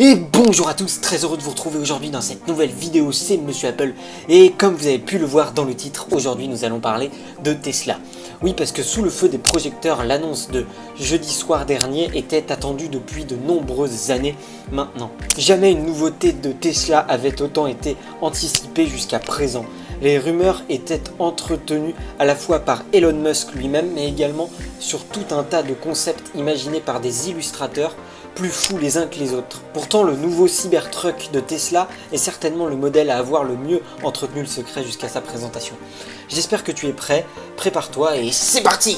Et bonjour à tous, très heureux de vous retrouver aujourd'hui dans cette nouvelle vidéo, c'est Monsieur Apple. Et comme vous avez pu le voir dans le titre, aujourd'hui nous allons parler de Tesla. Oui, parce que sous le feu des projecteurs, l'annonce de jeudi soir dernier était attendue depuis de nombreuses années maintenant. Jamais une nouveauté de Tesla avait autant été anticipée jusqu'à présent. Les rumeurs étaient entretenues à la fois par Elon Musk lui-même, mais également sur tout un tas de concepts imaginés par des illustrateurs plus fous les uns que les autres. Pourtant, le nouveau Cybertruck de Tesla est certainement le modèle à avoir le mieux entretenu le secret jusqu'à sa présentation. J'espère que tu es prêt, prépare-toi et c'est parti!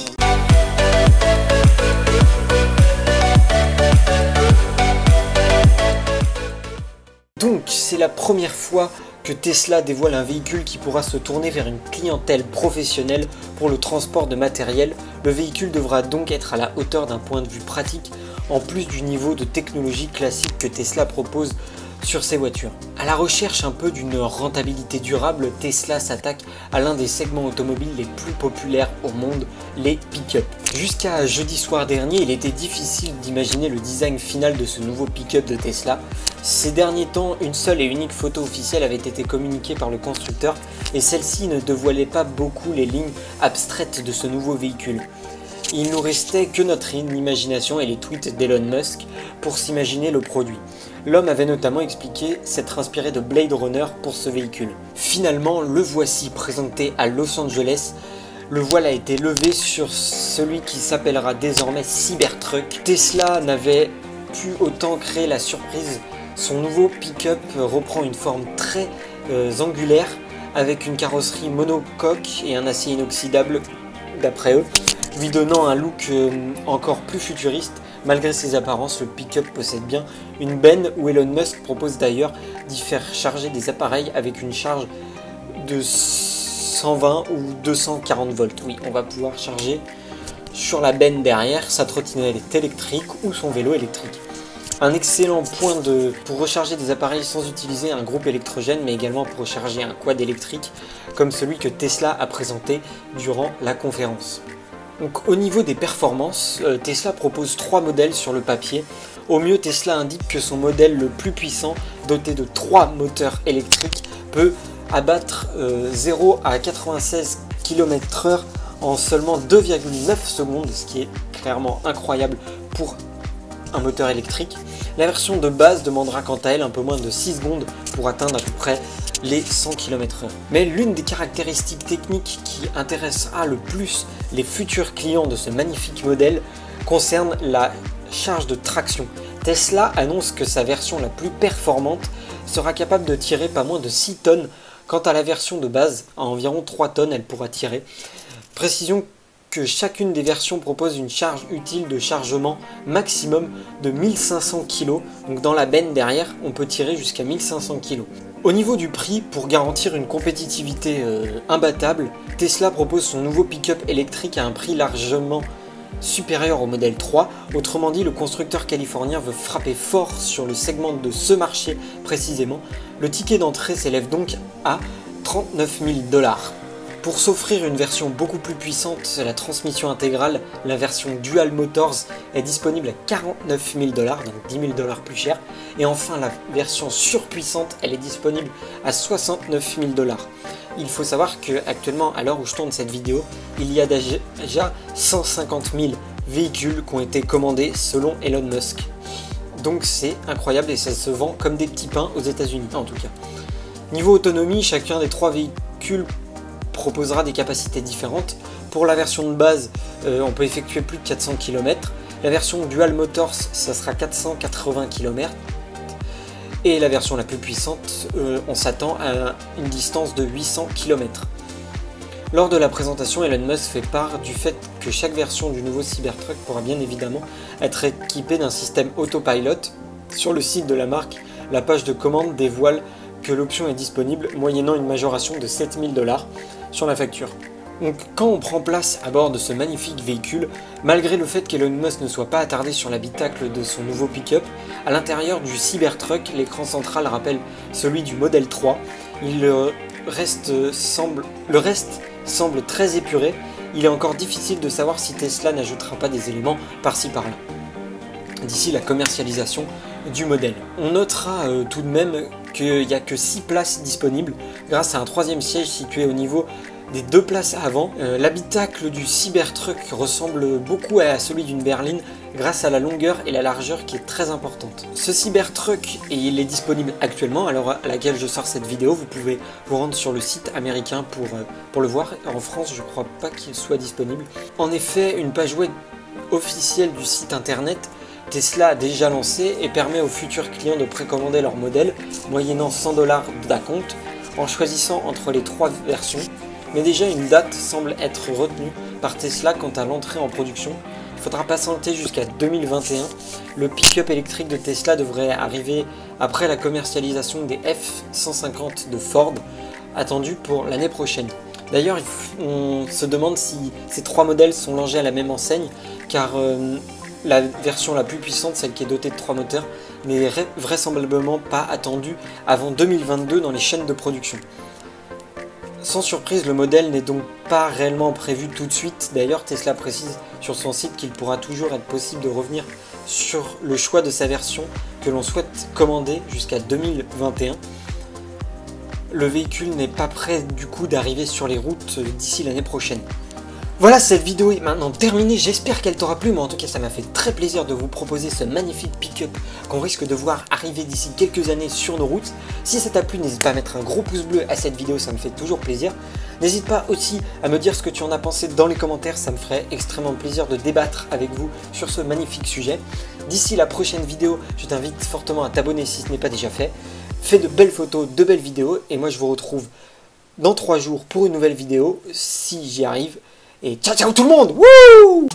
Donc, c'est la première fois que Tesla dévoile un véhicule qui pourra se tourner vers une clientèle professionnelle pour le transport de matériel. Le véhicule devra donc être à la hauteur d'un point de vue pratique, en plus du niveau de technologie classique que Tesla propose sur ses voitures. À la recherche un peu d'une rentabilité durable, Tesla s'attaque à l'un des segments automobiles les plus populaires au monde, les pick-up. Jusqu'à jeudi soir dernier, il était difficile d'imaginer le design final de ce nouveau pick-up de Tesla. Ces derniers temps, une seule et unique photo officielle avait été communiquée par le constructeur et celle-ci ne dévoilait pas beaucoup les lignes abstraites de ce nouveau véhicule. Il nous restait que notre imagination et les tweets d'Elon Musk pour s'imaginer le produit. L'homme avait notamment expliqué s'être inspiré de Blade Runner pour ce véhicule. Finalement, le voici présenté à Los Angeles. Le voile a été levé sur celui qui s'appellera désormais Cybertruck. Tesla n'avait pu autant créer la surprise. Son nouveau pick-up reprend une forme très angulaire avec une carrosserie monocoque et un acier inoxydable d'après eux, lui donnant un look encore plus futuriste. Malgré ses apparences, le pick-up possède bien une benne où Elon Musk propose d'ailleurs d'y faire charger des appareils avec une charge de 120 ou 240 volts. Oui, on va pouvoir charger sur la benne derrière sa trottinette électrique ou son vélo électrique. Un excellent point pour recharger des appareils sans utiliser un groupe électrogène, mais également pour recharger un quad électrique, comme celui que Tesla a présenté durant la conférence. Donc, au niveau des performances, Tesla propose 3 modèles sur le papier. Au mieux, Tesla indique que son modèle le plus puissant, doté de 3 moteurs électriques, peut abattre 0 à 96 km/h en seulement 2,9 secondes, ce qui est clairement incroyable pour un moteur électrique. La version de base demandera quant à elle un peu moins de 6 secondes pour atteindre à peu près les 100 km/h. Mais l'une des caractéristiques techniques qui intéressera le plus les futurs clients de ce magnifique modèle concerne la charge de traction. Tesla annonce que sa version la plus performante sera capable de tirer pas moins de 6 tonnes. Quant à la version de base, à environ 3 tonnes elle pourra tirer. Précision que chacune des versions propose une charge utile de chargement maximum de 1500 kg. Donc dans la benne derrière, on peut tirer jusqu'à 1500 kg. Au niveau du prix, pour garantir une compétitivité imbattable, Tesla propose son nouveau pick-up électrique à un prix largement supérieur au modèle 3. Autrement dit, le constructeur californien veut frapper fort sur le segment de ce marché précisément. Le ticket d'entrée s'élève donc à 39 000 $. Pour s'offrir une version beaucoup plus puissante, la transmission intégrale, la version Dual Motors est disponible à 49 000 $, donc 10 000 $ plus cher. Et enfin, la version surpuissante, elle est disponible à 69 000 $. Il faut savoir qu'actuellement, à l'heure où je tourne cette vidéo, il y a déjà 150 000 véhicules qui ont été commandés selon Elon Musk. Donc c'est incroyable et ça se vend comme des petits pains aux États-Unis en tout cas. Niveau autonomie, chacun des 3 véhicules proposera des capacités différentes. Pour la version de base, on peut effectuer plus de 400 km. La version Dual Motors, ça sera 480 km. Et la version la plus puissante, on s'attend à une distance de 800 km. Lors de la présentation, Elon Musk fait part du fait que chaque version du nouveau Cybertruck pourra bien évidemment être équipée d'un système autopilot. Sur le site de la marque, la page de commande dévoile que l'option est disponible moyennant une majoration de 7 000 $ sur la facture. Donc quand on prend place à bord de ce magnifique véhicule, malgré le fait qu'Elon Musk ne soit pas attardé sur l'habitacle de son nouveau pick-up, à l'intérieur du Cybertruck, l'écran central rappelle celui du modèle 3. Le reste semble très épuré. Il est encore difficile de savoir si Tesla n'ajoutera pas des éléments par-ci par-là. D'ici la commercialisation, du modèle. On notera tout de même qu'il n'y a que 6 places disponibles grâce à un troisième siège situé au niveau des 2 places avant. L'habitacle du Cybertruck ressemble beaucoup à celui d'une berline grâce à la longueur et la largeur qui est très importante. Ce Cybertruck, il est disponible actuellement à l'heure à laquelle je sors cette vidéo. Vous pouvez vous rendre sur le site américain pour le voir. En France, je crois pas qu'il soit disponible. En effet, une page web officielle du site internet Tesla a déjà lancé et permet aux futurs clients de précommander leur modèle moyennant 100 $ d'acompte en choisissant entre les 3 versions. Mais déjà une date semble être retenue par Tesla quant à l'entrée en production. Il faudra patienter jusqu'à 2021. Le pick-up électrique de Tesla devrait arriver après la commercialisation des F-150 de Ford, attendue pour l'année prochaine. D'ailleurs, on se demande si ces 3 modèles sont lancés à la même enseigne, car la version la plus puissante, celle qui est dotée de 3 moteurs, n'est vraisemblablement pas attendue avant 2022 dans les chaînes de production. Sans surprise, le modèle n'est donc pas réellement prévu tout de suite. D'ailleurs, Tesla précise sur son site qu'il pourra toujours être possible de revenir sur le choix de sa version que l'on souhaite commander jusqu'à 2021. Le véhicule n'est pas prêt du coup d'arriver sur les routes d'ici l'année prochaine. Voilà, cette vidéo est maintenant terminée, j'espère qu'elle t'aura plu, mais en tout cas ça m'a fait très plaisir de vous proposer ce magnifique pick-up qu'on risque de voir arriver d'ici quelques années sur nos routes. Si ça t'a plu, n'hésite pas à mettre un gros pouce bleu à cette vidéo, ça me fait toujours plaisir. N'hésite pas aussi à me dire ce que tu en as pensé dans les commentaires, ça me ferait extrêmement plaisir de débattre avec vous sur ce magnifique sujet. D'ici la prochaine vidéo, je t'invite fortement à t'abonner si ce n'est pas déjà fait. Fais de belles photos, de belles vidéos, et moi je vous retrouve dans 3 jours pour une nouvelle vidéo, si j'y arrive. Et ciao ciao tout le monde! Wouh!